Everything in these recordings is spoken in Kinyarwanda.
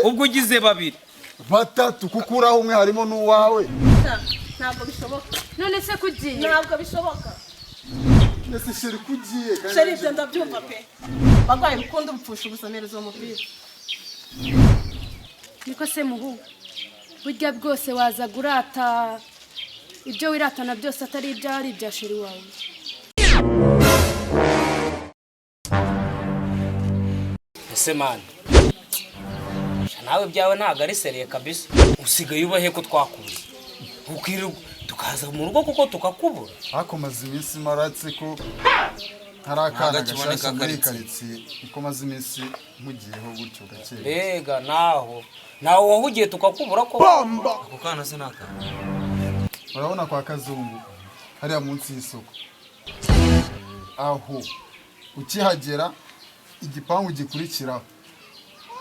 ubwo ugize babiri batatu kukuraho umwe harimo n'uwawe. Ntabwo bishoboka. None se kugiye? Ntabwo bishoboka. Nese sheri kugiye kandi Sheri ibyo ndabyumva pe. Bagwaye rukundo upfusha ubusamereza umupira. Niko se muhungu. Burya bwose waza gurata ibyo wiratana byose atari ibyari ibya sheri wawe. ese man nawe byawe ntago ari seriye kabisa. Usigaye ubahe ko twakubuze ukiri tukaza mu rugo kuko tukakubura. hakomaze iminsi maratse ko harakana gashasha muri karitsiye iko maze iminsi mugiyeho gutyo gake. Mbega naho wahugiye tukakubura ko ako kana se naka. Urabona kwa Kazungu hariya munsi y'isoko aho ukihagera igipangu gikurikiraho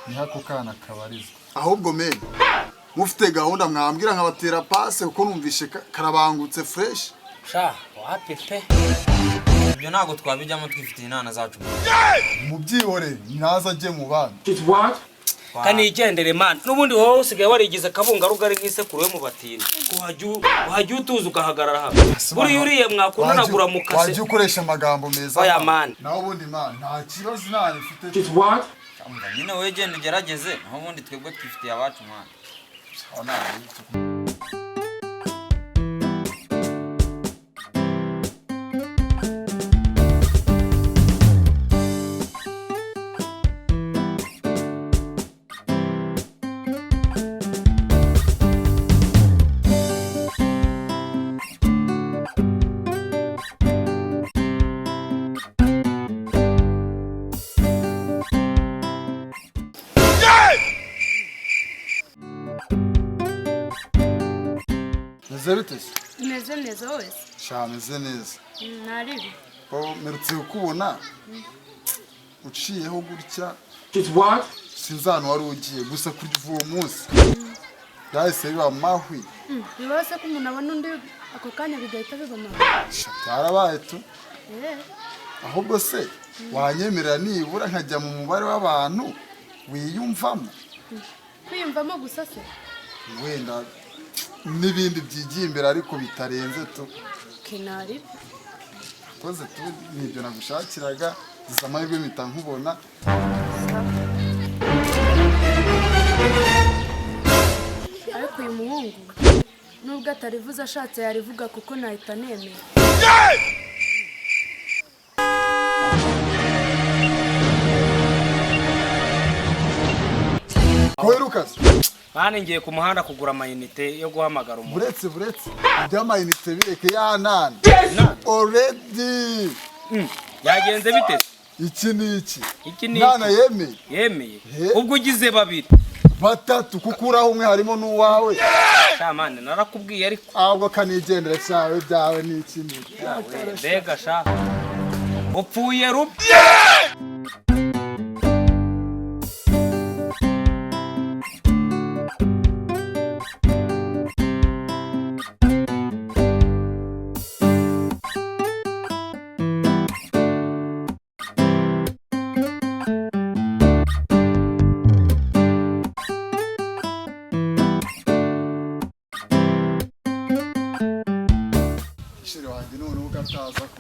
ni hako kana kabarizwa. Ahubwo meni mufite gahunda mwambwira nkabatera passe kuko numvishe karabangutse fresh. Sha wapi pe ibyo ntago twabijyamo twifitiye inana zacu. Mubyihore ntaza aje mu bana. Kani igendere man nubundi wowe usigaye warigize kabunga rugari nk'isekuru yo mu batini wajya utuza ugahagarara hamwe. Buri yuriye mwakunanagura mukase wajya ukoresha amagambo meza. Oya man naho ubundi man nta kibazo nani mfite. Nyine wowe genda ugerageze naho ubundi twebwe twifitiye abacu mwana. Meze neza wese. Shameze neza. Naribi. Merutse kubona uciyeho gutya. Sinzano wari ugiye gusa kurya uwo munsi. Yahise biba mahwi. Bibase ko umuntu abona undi ako kanya bigahita bigoma. Byarabaye tu. Ahubwo se wanyemerera nibura nkajya mu mubare w'abantu wiyumvamo. Kwiyumvamo gusa se? Wenda n'ibindi byigiye imbere ariko bitarenze tu. Kenari. Koze tu nibyo nagushakiraga zisamahirwe mpita nkubona. Ariko uyu muhungu nubwo atarivuze ashatse yarivuga kuko nahita nemera. Koherukaze. Bane ngiye ku muhanda kugura amayinite yo guhamagara umuntu. Buretse iby'amayinite bireke ya nani already. Yagenze bite? Iki ni iki nana yemeye ubwo ugize babiri batatu kukuraho umwe harimo n'uwawe. Shamane narakubwiye ariko ahubwo kanigendera cyawe byawe ni iki ni mbega sha upfuye rubi. shiri wanjye none ugataza ko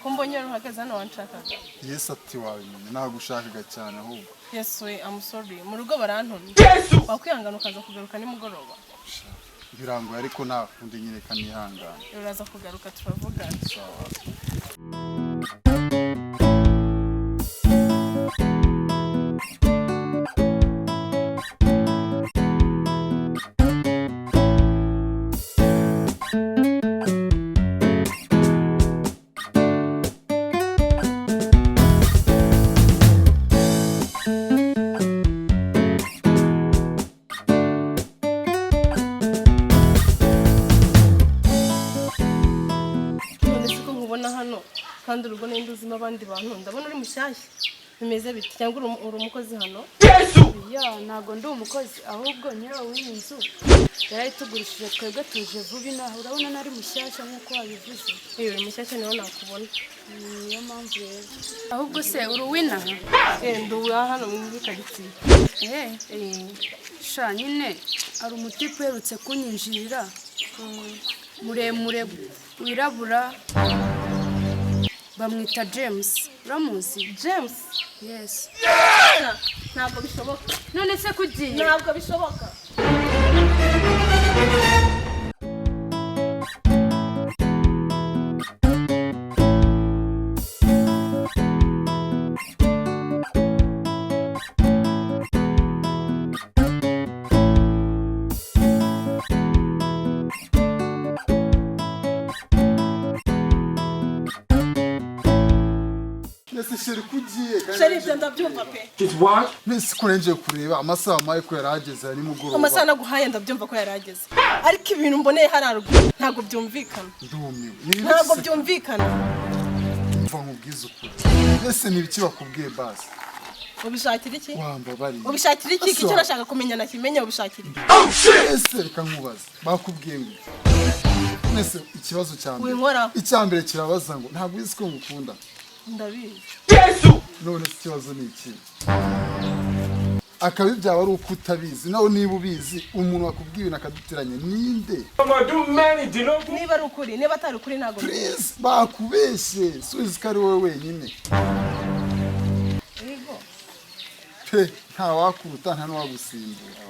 Kumbonye ruhagaze hano wanshakaga. Yes ati wawe nagushakaga cyane ahubwo. Yes we I'm sorry. Mu rugo barantumye. Wakwihangana ukaza kugaruka nimugoroba. Birangoye ariko nakundi nyine kanihangana. Uraza kugaruka turavugana. n'abandi bantu ndabona uri mushyashya bimeze biti cyangwa uri umukozi hano ya ntago ndi umukozi ahubwo nyirawo w'iyi nzu yarayitugurishije twebwe tuje vuba inaha urabona nari mushyashya nk'uko wabivuze uri mushyashya niho nakubona niyo mpamvu rero ahubwo se uri uw'inaha ndi uwa hano muri karitsiye sha nyine hari umutipe uherutse kunyinjirira muremure wirabura bamwita James uramuzi James yes ntabwo bishoboka none se kugiye ntabwo bishoboka Nese sheri kugiye sheri ibyo ndabyumva pe nese kurenje kureba amasaha maye ko yarageze ari mugoroba amasaha naguhaye ndabyumva ko yarageze ariko ibintu mboneye hararuguru ntabwo byumvikana ntabwo byumvikana mva nkubwiza ukuri nese nibiki bakubwiye basi ubishakira iki wambabari ubishakira iki icyo nashaka kumenya nakimenya ubishakira nese reka nkubaza bakubwiye ngo nese ikibazo cyambere winkora icyambere kirabaza ngo ntabwo uzi ko ngukunda ndabizi none ikibazo ni iki akabi byawe ari uko utabizi nawe niba ubizi umuntu wakubwiye ibintu akaduteranya ninde niba ari ukuri niba atari ukuri ntabwo please bakubeshye subiza ko ari wowe wenyine pe nta wakuruta nta n'uwagusimbura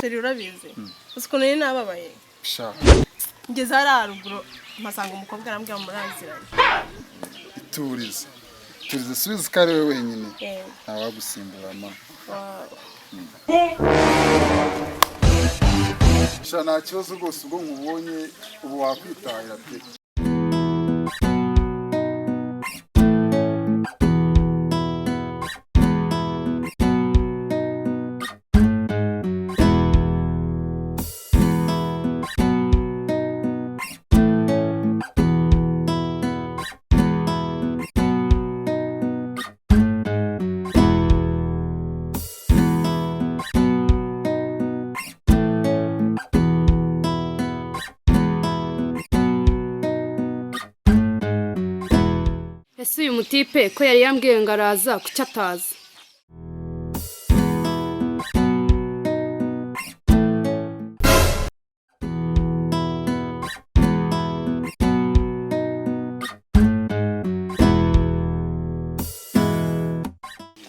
sheri urabizi uzi ukuntu nari nababaye ngeze hariya haruguru mpasanga umukobwa arambwira ngo muraziranye iturize subiza ko ari wowe wenyine nta wagusimbura ma nta kibazo rwose ubwo nkubonye ubu wakwitahira pe ese uyu mutipe ko yari yambwiye ngo araza kuki ataza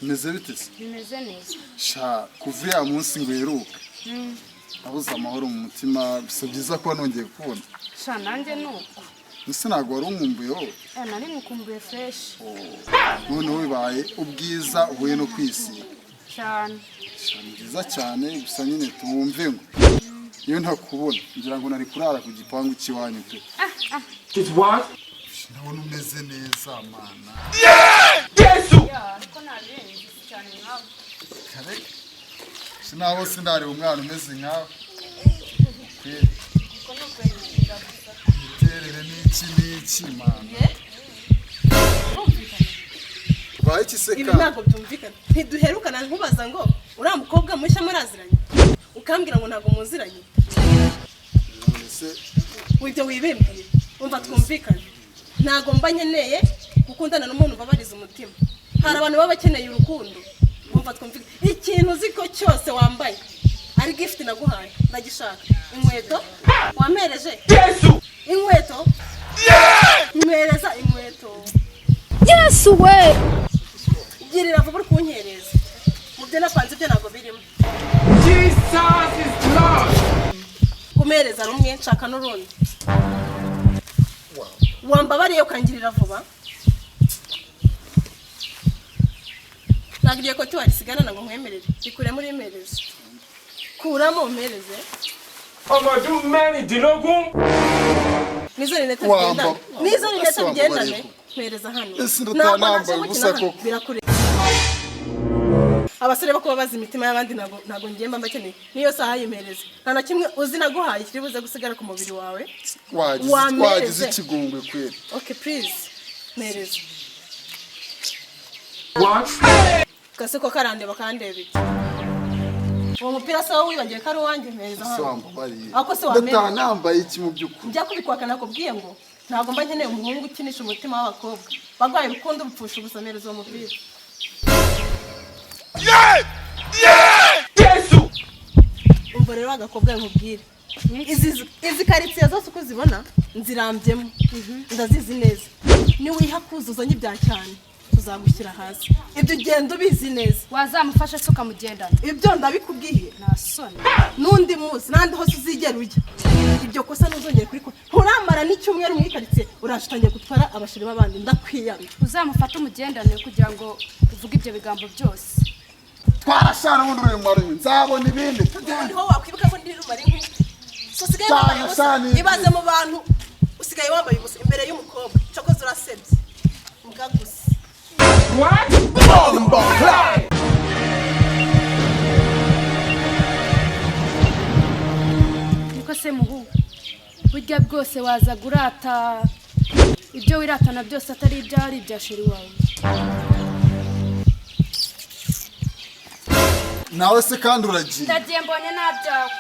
meze bite se bimeze neza sha kuva ya munsi ngo heruka abuze amahoro mu mutima bisa byiza ko nongeye kubona sha nanjye nuko ese ntabwo wari umwumbuyeho nari mukumbuye fresh noneho bibaye ubwiza uhuye no kwisiga cyane ni byiza cyane gusa nyine tumwumve ngo iyo ntakubona ngira ngo nari kurara ku gipangu cy'iwanyu pe ndabona umeze neza mana ariko nabirenze cyane nkawe kare sinabo sindareba umwana umeze nkawe imiterere n'iki mana baye iki se ibi ntabwo byumvikana ntiduherukana nkubaza ngo uriya mukobwa mushya muraziranye ukambwira ngo ntabwo muziranye ibyo wibembye umva twumvikane ntabwo mba nkeneye gukundana n'umuntu ubabariza umutima hari abantu baba bakeneye urukundo umva twumvikane ikintu uzi ko cyose wambaye ari gift naguhaye ndagishaka inkweto wampereje inkweto mpereza inkweto yesu we girira vuba uri kunyereza mu byo napanze ibyo ntabwo birimo kumereza rumwe nshaka n'urundi wambabariye ukangirira vuba ntabwo igihe ko tiwarisigana ngo nkwemerere ikure muri imereze kuramo umpereze nizo rinete bigendane mpereza hano ese ndatanaambaye ubusa koko birakure abasore bako babaza imitima y'abandi ntago ngemba mbakeneye niyo saha yimereze nta na kimwe uzi naguhaye kiri buze gusigara ku mubiri wawe wagize ikigungwe kweri. Okay please mereza kase ko karandeba kandebe uwo mupira sawa wibagiye ko ari uwanjye meza hano ako se wameze ndatanambaye iki mu byukuri njya kubikwaka nakubwiye ngo ntago mba nkeneye umuhungu ukinisha umutima w'abakobwa bagwaye urukundo bupfusha ubusamereza uwo mupira Yesu umva rero agakobwa nkubwire izi karitsiye zose uko zibona nzirambyemo ndazizi neza niwiha kuzuzanye ibya cyane tuzagushyira hasi ibyo ugenda ubizi neza wazamufasha se ukamugendana ibyo ndabikubwiye nta soni n'undi munsi n'andi hose uzigera ujya ibyo kosa ntuzongere kurikora nturamara n'icyumweru muri karitsiye urashitangiye gutwara abashiri b'abandi ndakwiyamye uzamufata umugendane kugira ngo uvuge ibyo bigambo byose twarashana ubundi uri mu nzabona ibindi niho wakwibuka ko ndi rumari nk'iki so sigaye wambaye ubusa ibaze mu bantu usigaye wambaye ubusa imbere y'umukobwa cyokoze urasebye mugagusa niko se muhungu burya bwose waza gurata ibyo wiratana byose atari ibyawe ari ibya sheri wawe nawe se kandi uragiye ndagiye mbonye ntabyawe